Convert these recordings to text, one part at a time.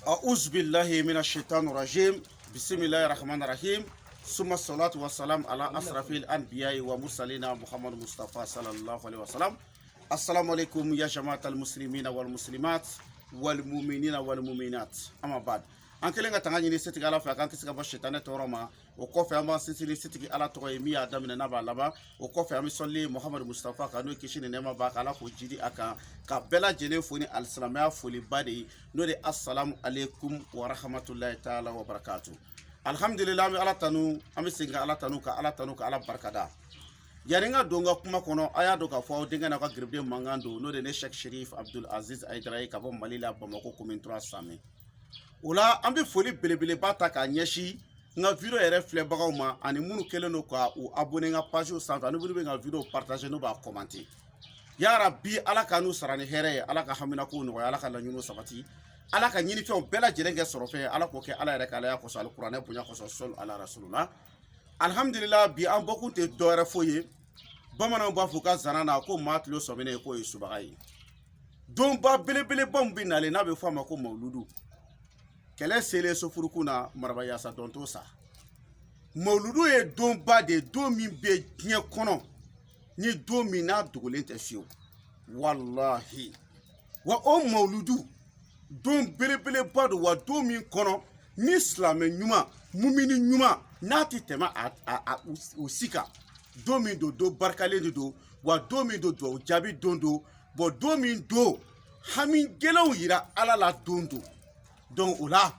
أعوذ بالله من الشيطان الرجيم بسم الله الرحمن الرحيم ثم الصلاة والسلام على أشرف الأنبياء ومرسلين محمد مصطفى صلى الله عليه وسلم. السلام عليكم يا جماعة المسلمين والمسلمات والمؤمنين والمؤمنات. أما بعد an kelen ka tanga ɲini setigi ala fɛ a kan kisi ka bɔ sitanɛ tɔɔrɔ ma. O kɔfɛ an b'an sinsin setigi ala tɔgɔ ye min y'a daminɛ n'a b'a laban. O kɔfɛ an bɛ sɔli Muhamadu Mustafa kan n'o ye kisi ni nɛɛma b'a kan ala k'o jidi a kan ka bɛɛ lajɛlen fo ni alisilamɛya foliba de ye n'o de assalamu alaikum wa rahmatulahi taala wa barakatu. Alhamdulillah an bɛ ala tanu an bɛ segin ka ala tanu ka ala tanu ka ala barikada. Yani n ka don n ka kuma kɔnɔ a y'a dɔn k'a fɔ denkɛ n'a ka garibuden mankan don n'o de ne Sheikh Sherif Abdul Aziz Aidara ye ka bɔ Mali la Bamako commune 3 Samɛ. O la an bɛ foli belebeleba ta k'a ɲɛsin n ka video yɛrɛ filɛbagaw ma ani minnu kɛlen don ka u abonné n ka page sanfɛ ani minnu bɛ n ka video partager n'u b'a commenter. Ya Rabbi ala ka n'u sara ni hɛrɛ ye, ala ka haminakow nɔgɔya, ala ka laɲiniw sabati, ala ka ɲinifɛnw bɛɛ lajɛlen kɛ sɔrɔ fɛn, ala k'o kɛ ala yɛrɛ ka alaya kɔsɔn alikuranɛ bonya kɔsɔn sɔli ala rasulula. Alhamdulillah bi an bɔkun tɛ dɔwɛrɛ foyi ye. Bamananw b'a fɔ ka zana na ko maa tulo sɔminen k'o ye subaga ye. Donba belebeleba min bɛ nalen n'a bɛ fɔ a ma ko mawuludu. Kɛlɛ selen sofurukun na Maraba Yaasa dɔn t'o sa. Mawuludu ye donba de don min bɛ diɲɛ kɔnɔ ni don min n'a dogolen tɛ fiyewu. Wallahi. Wa o mawuludu don belebeleba don wa don min kɔnɔ ni silamɛ ɲuman mumini ɲuman n'a ti tɛmɛ o si kan. Don min don don barikalen de don wa don min don duwawu jaabi don don don min don hami gɛlɛnw yira ala la don don. Donc o la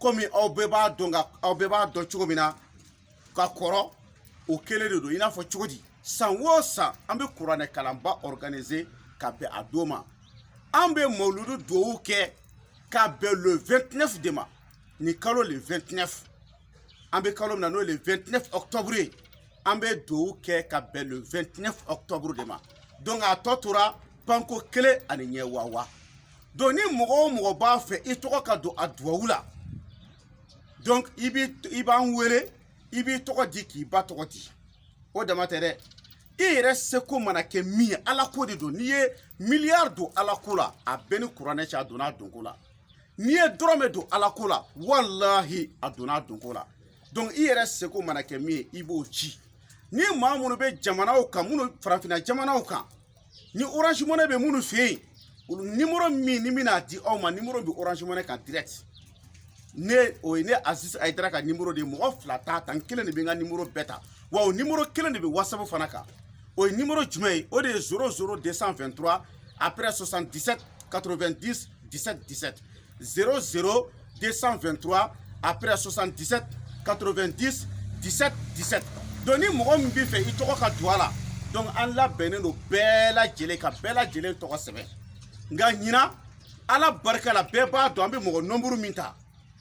komi aw bɛɛ b'a dɔn cogo min na ka kɔrɔ o kelen de don i n'a fɔ cogo di san o san an bɛ kuranɛ kalanba organiser ka bɛn a don ma an bɛ mawuludu duwawu kɛ ka bɛn le 29 de ma ni kalo le 29 an bɛ kalo min na n'o le 29 octobre ye an bɛ duwawu kɛ ka bɛn le 29 octobre de ma donc a tɔ tora panko kelen ani ɲɛ wawa. Donc ni mɔgɔ o mɔgɔ b'a fɛ i tɔgɔ ka don a duwawu la donc i b'an wele i b'i tɔgɔ di k'i ba tɔgɔ di o dama tɛ dɛ i yɛrɛ seko mana kɛ min ye ala ko de don n'i ye miliyari don ala ko la a bɛɛ ni kuranɛ cɛ a donna a donko la n'i ye dɔrɔmɛ don ala ko la wallahi a donna a donko la donc i yɛrɛ seko mana kɛ min ye i b'o ci ni maa minnu bɛ jamanaw kan minnu farafinna jamanaw kan ni Orange Money bɛ minnu fɛ yen numéro min ni mina di aw ma numéro bi Orange Money kan direct ne o ne Aziz Aidara ka numéro de mɔgɔ fila ta tan kelen de bɛ n ka numéro bɛɛ ta wa o numéro kelen de bɛ WhatsApp fana kan o ye numéro jumɛn ye o de ye 00223 après 77 90 17 17 00223 après 77 90 17 17 donc ni mɔgɔ min b'i fɛ i tɔgɔ ka don a la donc an labɛnnen don bɛɛ lajɛlen ka bɛɛ lajɛlen tɔgɔ sɛbɛn. Nka ɲina ala barika la bɛɛ b'a dɔn an bɛ mɔgɔ nombre min ta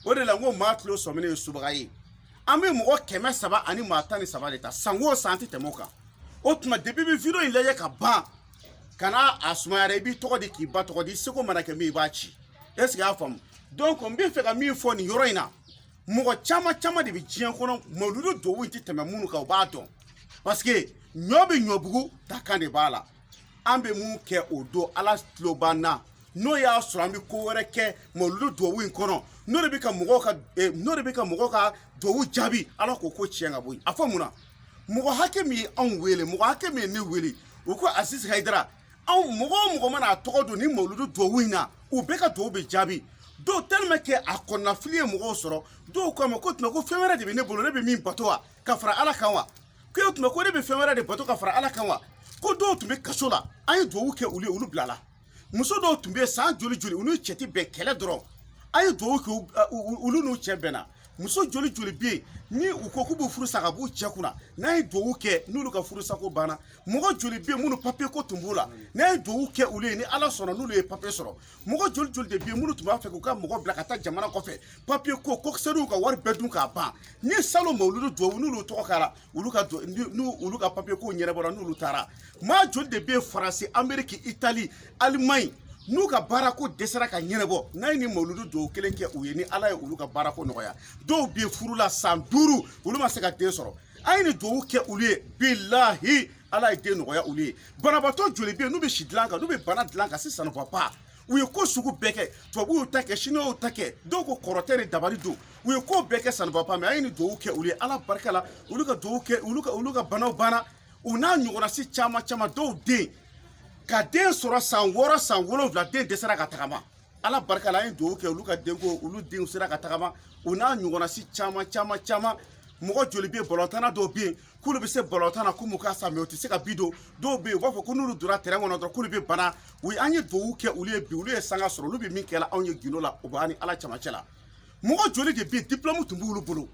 o de la n ko maa tulo sɔminen ye subaga ye an bɛ mɔgɔ 100 ani maa 13 de ta san o san an tɛ tɛmɛ o kan o tuma depuis bɛ video in lajɛ ka ban kana a sumayara i b'i tɔgɔ di k'i ba tɔgɔ di seko mana kɛ min i b'a ci est-ce que y'a faamu donc n bɛ fɛ ka min fɔ nin yɔrɔ in na mɔgɔ caman de bɛ diɲɛ kɔnɔ mawuludu duwawu in tɛ tɛmɛ minnu kan o b'a dɔn parce que ɲɔ bɛ ɲɔbugu dakan de b'a la. An bɛ mun kɛ o don ala tulo b'an na n'o y'a sɔrɔ an bɛ ko wɛrɛ kɛ mawuludu duwawu in kɔnɔ n'o de bɛ ka mɔgɔw ka duwawu jaabi ala k'o ko tiɲɛ ka bɔ yen a fɔ mun na mɔgɔ hakɛ min ye anw wele mɔgɔ hakɛ min ye ne wele o ko Aziz Aidara anw mɔgɔ o mɔgɔ mana a tɔgɔ don ni mawuludu duwawu in na u bɛɛ ka duwawu bɛ jaabi dɔw tellement que a kɔnɔnafili ye mɔgɔw sɔrɔ dɔw ko a ma ko tuma ko fɛn wɛrɛ de bɛ ne bolo ne bɛ min bato wa ka fara ala kan wa ko tuma ko ne bɛ fɛn wɛrɛ de bato ka fara ala kan wa. Ko dɔw tun bɛ kaso la an ye duwawu kɛ olu ye olu bilala muso dɔw tun bɛ san joli u n'u cɛ tɛ bɛn kɛlɛ dɔrɔn an ye duwawu kɛ olu n'u cɛ bɛnna muso joli bɛ yen ni u ko k'u b'u furu sa ka b'u cɛ kunna n'an ye duwawu kɛ n'olu ka furusako banna mɔgɔ joli bɛ yen minnu papier ko tun b'u la n'an ye duwawu kɛ olu ye ni ala sɔnna n'olu ye papier sɔrɔ mɔgɔ joli de bɛ yen minnu tun b'a fɛ k'u ka mɔgɔ bila ka taa jamana kɔfɛ papier ko kokisɛriw ka wari bɛɛ dun k'a ban ni salon mawuludu duwawu n'olu tɔgɔ kɛra olu ka papier ko ɲɛnabɔra n'olu taara maa joli de bɛ yen Faransi Amérique Italie Allemagne n'u ka baarako dɛsɛra ka ɲɛnabɔ n'a ye ni mawuludu duwawu kelen kɛ u ye ni ala ye olu ka baarako nɔgɔya dɔw bɛ furu la san 5 olu ma se ka den sɔrɔ an ye ni duwawu kɛ olu ye bilahi ala ye den nɔgɔya olu ye banabaatɔ joli bɛ yen n'u bɛ si dilan kan n'u bɛ bana dilan kan sisan pa u ye ko sugu bɛɛ kɛ tubabuw y'u ta kɛ chinois y'u ta kɛ dɔw ko kɔrɔtɛ ni dabali don u ye ko bɛɛ kɛ sanubapa mais a ye ni duwawu kɛ olu ye ala barika la olu ka duwawu kɛ olu ka banaw banna u n'a ɲɔgɔnna si caman caman dɔw den ka den sɔrɔ san 6 san 7 den dɛsɛra ka tagama ala barika la an ye duwawu kɛ olu ka denko olu denw sera ka tagama u n'a ɲɔgɔnna si caman caman caman mɔgɔ joli bɛ balɔntana dɔw bɛ yen k'olu bɛ se balɔntana k'u k'a sa mais u tɛ se ka bi don dɔw bɛ yen u b'a fɔ ko n'olu donna terrain kɔnɔ dɔrɔn k'olu bɛ bana an ye duwawu kɛ olu ye bi olu ye sanga sɔrɔ olu bɛ min kɛ la anw ye gindo la o b'an ni ala camancɛ la mɔgɔ joli de bɛ yen diplôme tun b'olu bolo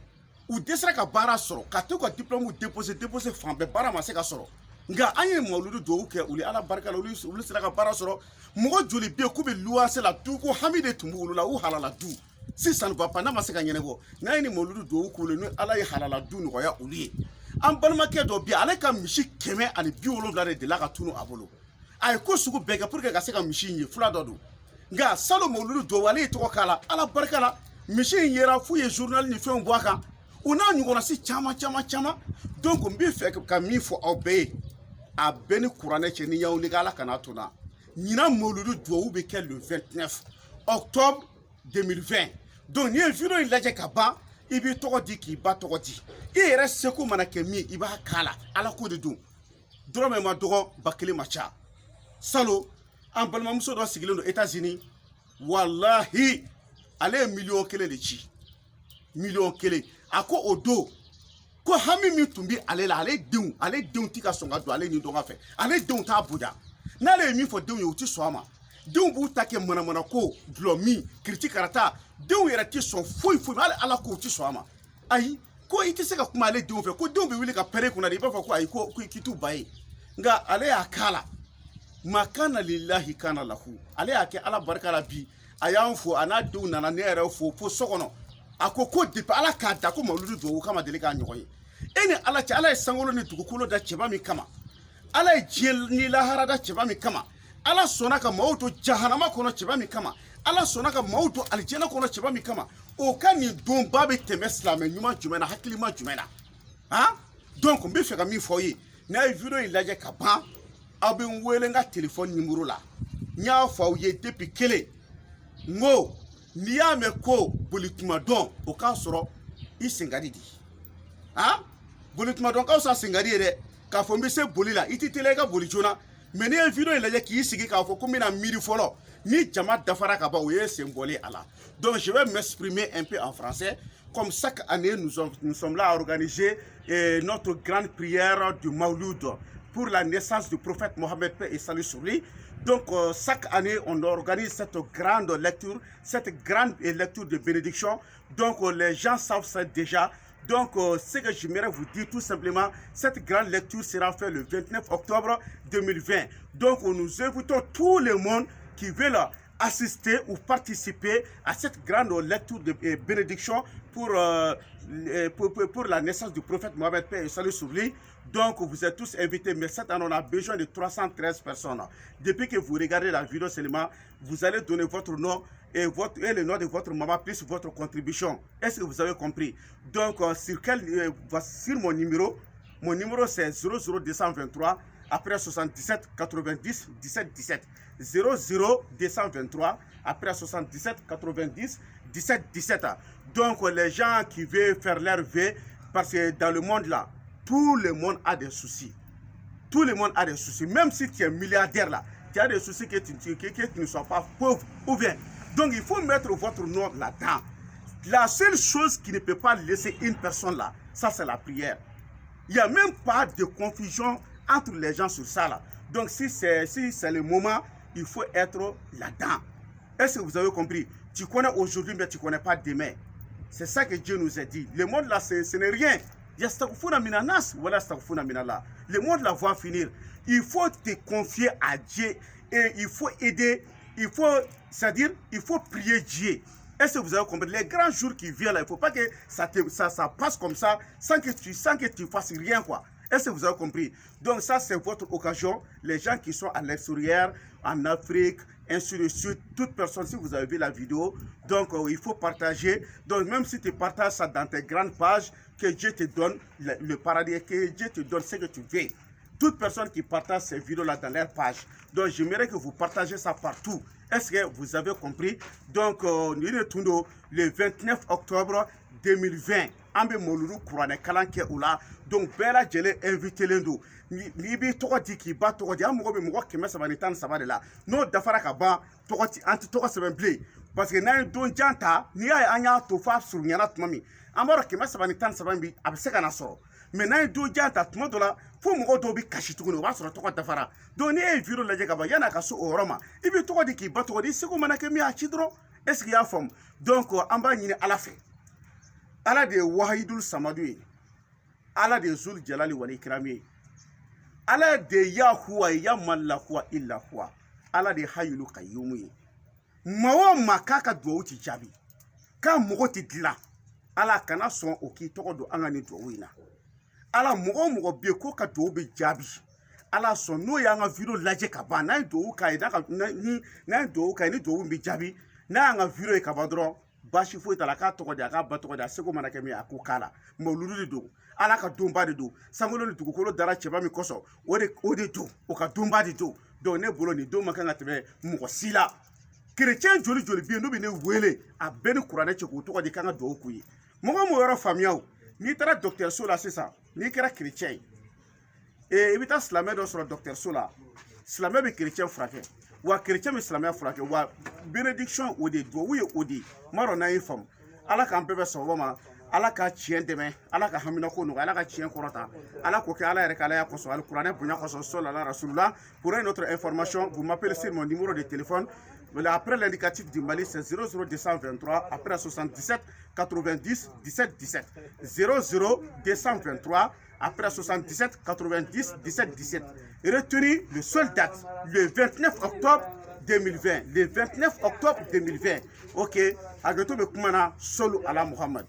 u dɛsɛra ka baara sɔrɔ ka to ka diplôme déposer fan bɛɛ baara ma se ka sɔrɔ nka an ye mawuludu duwawu kɛ olu ala barika la olu sera ka baara sɔrɔ mɔgɔ joli bɛ yen k'u bɛ luwanse la du ko hami de tun b'olu la u halala du sisan papa n'a ma se ka ɲɛnabɔ n'a ye ni mawuludu duwawu k'u la ni ala ye halala du nɔgɔya olu ye an balimakɛ dɔ bɛ yen ale ka misi 170 de delila ka tunu a bolo a ye ko sugu bɛɛ kɛ pour que ka se ka misi in ye fula dɔ don nka salon mawuludu duwawu ale ye tɔgɔ k'a la ala barika la misi in yera f'u ye journal ni fɛnw bɔ a kan u n'a ɲɔgɔnna si caman caman caman donc n bɛ fɛ ka min fɔ aw bɛɛ ye a bɛɛ ni kuranɛ cɛ ni y'aw wuli ala kana to na ɲinan mawuludu duwawu bɛ kɛ le 29 octobre 2020 donc n'i ye vidéo in lajɛ ka ban i b'i tɔgɔ di k'i ba tɔgɔ di i yɛrɛ seko mana kɛ min i b'a k'a la ala ko de don dɔrɔmɛ ma dɔgɔ ba kelen ma ca salon an balimamuso dɔ sigilen don États-Unis walahi ale ye miliyɔn 1 de ci miliyɔn 1 a ko o don ko hami min tun bɛ ale la ale denw tɛ ka sɔn ka don ale ni dɔgɔ fɛ ale denw t'a bonya n'ale ye min fɔ denw ye u tɛ sɔn a ma denw b'u ta kɛ manamana ko dulɔ min kiriti karata denw yɛrɛ tɛ sɔn foyi foyi hali ala ko u tɛ sɔn a ma ayi ko i tɛ se ka kuma ale denw fɛ ko denw bɛ wuli ka pɛrɛ kunna de i b'a fɔ ko ayi ko k'i t'u ba ye nka ale y'a k'a la ma kana lillahi kana lahu ale y'a kɛ ala barika la bi a y'an fo a n'a denw nana ne yɛrɛ fo fo so kɔnɔ a ko depuis ala k'a da ko mawuludu duwawu kama deli k'a ɲɔgɔn ye e ni ala cɛ ala ye sankolo ni dugukolo da cɛba min kama ala ye diɲɛ ni lahara da cɛba min kama ala sɔnna ka maaw to jahanama kɔnɔ cɛba min kama ala sɔnna ka maaw to alijɛnɛ kɔnɔ cɛba min kama o ka nin donba bɛ tɛmɛ silamɛ ɲuman jumɛn na hakilima jumɛn na han donc n bɛ fɛ ka min fɔ aw ye n'a ye vidéo in lajɛ ka ban aw bɛ n wele n ka téléphone numéro la n y'a fɔ aw ye depuis kelen n ko n'i y'a mɛn ko bolituma dɔn o k'a sɔrɔ i sen ka di han bolituma dɔn ka fisa sen ka di ye dɛ k'a fɔ n bɛ se boli la i tɛ teliya i ka boli joona mais n'i ye vidéo in lajɛ k'i sigi k'a fɔ ko n bɛna miiri fɔlɔ ni jama dafara ka ban o ye sen bɔli a la donc je vais m'exprimer un peu en français comme chaque année nous sommes là à organiser notre grande prière du Mawlud pour la naissance du prophète Mohammed, paix et salut sur lui. Donc chaque année on organise cette grande lecture de bénédiction. Donc les gens savent ça déjà. Donc ce que j'aimerais vous dire tout simplement, cette grande lecture sera faite le 29 octobre 2020. Donc nous invitons tout le monde qui veut assister ou participer à cette grande lecture de bénédiction pour la naissance du prophète Mohammed, paix et salut sur lui. Donc vous êtes tous invités, mais cette année on a besoin de 313 personnes. Depuis que vous regardez la vidéo seulement, vous allez donner votre nom et le nom de votre maman plus votre contribution. Est-ce que vous avez compris? Donc sur mon numéro c'est 00223 après 77 90 17 17 00223 après 77 90 17 17. Donc les gens qui veulent faire leur vœu, parce que dans le monde là, tout le monde a des soucis. Tout le monde a des soucis. Même si tu es milliardaire là, tu as des soucis que tu ne sois pas pauvre ou bien. Donc il faut mettre votre nom là-dedans. La seule chose qui ne peut pas laisser une personne là, ça c'est la prière. Il n'y a même pas de confusion entre les gens sur ça là. Donc si c'est le moment, il faut être là-dedans. Est-ce que vous avez compris? Tu connais aujourd'hui mais tu ne connais pas demain. C'est ça que Dieu nous a dit. Le monde là, ce n'est rien. Le monde là va finir. Il faut te confier à Dieu et il faut aider. C'est-à-dire, il faut prier Dieu. Est-ce que vous avez compris? Les grands jours qui viennent là, il ne faut pas que ça passe comme ça sans que tu fasses rien quoi. Est-ce que vous avez compris? Donc ça c'est votre occasion. Les gens qui sont à l'extérieur, en Afrique, ainsi de suite, toute personne, si vous avez vu la vidéo, donc il faut partager. Donc même si tu partages ça dans tes grandes pages, que Dieu te donne le paradis, que Dieu te donne ce que tu veux. Toute personne qui partage ces vidéos-là dans leur page. Donc j'aimerais que vous partagez ça partout. Est-ce que vous avez compris? Donc, le 29 octobre 2020, an bɛ Mawuludu kuranɛ kalan kɛ u la. Donc, bɛɛ lajɛlen invité len don. N'i b'i tɔgɔ di k'i ba tɔgɔ di, an mago bɛ mɔgɔ 313 de la. N'o dafara ka ban, an tɛ tɔgɔ sɛbɛn bilen. Parce que n'an ye don jan ta, n'i y'a ye an y'a to f'a surunyana tuma min, an b'a dɔn 313 bi a bɛ se ka na sɔrɔ. Mais n'an ye don jan ta tuma dɔ la, fo mɔgɔ dɔw bɛ kasi tuguni o b'a sɔrɔ tɔgɔ dafara. Donc n'i ye vidéo lajɛ ka ban yan'a ka se o yɔrɔ ma, i b'i tɔgɔ di k'i ba tɔgɔ di, i seko mana kɛ min a ci dɔrɔn. Est-ce que i y'a faamu? Donc an b'a ɲini Ala fɛ. Ala de ye Wahidul Samadu ye. Ala de ye Zul Jalali wal Ikram ye. Ala de ye Yahuwa ye, ya man la huwa illa huwa. Ala de ye Hayyul Qayyum ye. Maa o maa k'a ka duwawu ti jaabi, k'a mɔgɔ ti dilan, Ala kana sɔn o k'i tɔgɔ don an ka nin duwawu in na. Ala mɔgɔ o mɔgɔ bɛ yen k'o ka duwawu bɛ jaabi, Ala sɔn n'o y'an ka video lajɛ ka ban, n'an ye duwawu k'a ye, n'an ye duwawu k'a ye ni duwawu in bɛ jaabi, n'a y'an ka video ye ka ban dɔrɔn, baasi foyi t'a la, k'a tɔgɔ di, a k'a ba tɔgɔ di, a seko mana kɛ min ye a k'o k'a la. Mawuludu de don, Ala ka donba de don, sankolo ni dugukolo dara cɛba min kɔsɔn, o de don, o ka donba de don. Donc ne bolo nin don ma kan ka tɛmɛ mɔgɔ si la. Chrétien joli joli bɛ yen n'u bɛ ne wele a bɛɛ ni kuranɛ cɛ k'u tɔgɔ di k'an ka duwawu k'u ye. Mɔgɔ m'o yɔrɔ faamuya o. N'i taara dɔgɔtɔrɔso la sisan, n'i kɛra chrétien ye, i bɛ taa silamɛ dɔ sɔrɔ dɔgɔtɔrɔso la, silamɛ bɛ chrétien furakɛ, wa chrétien bɛ silamɛya furakɛ, wa bénédiction o de duwawu ye o de ye. M'a dɔn n'an ye faamu. Ala k'an bɛɛ bɛ sababa ma, Ala ka tiɲɛ dɛmɛ, Ala ka haminako nɔgɔya, Ala ka tiɲɛ kɔrɔta, Ala k'o kɛ Ala yɛrɛ ka Alaya kosɔn, ali kuranɛ bonya kosɔn, sallallahu rasulullah. Pour une autre information, vous m'appelez sur mon numéro de téléphone. Après l'indicatif du Mali, c'est 00223, après 77 90 17 17. 00223, après 77 90 17 17. Retenez le seul date, le 29 octobre 2020. Le 29 octobre 2020. Ok, à bientôt, Solu ala Muhammad.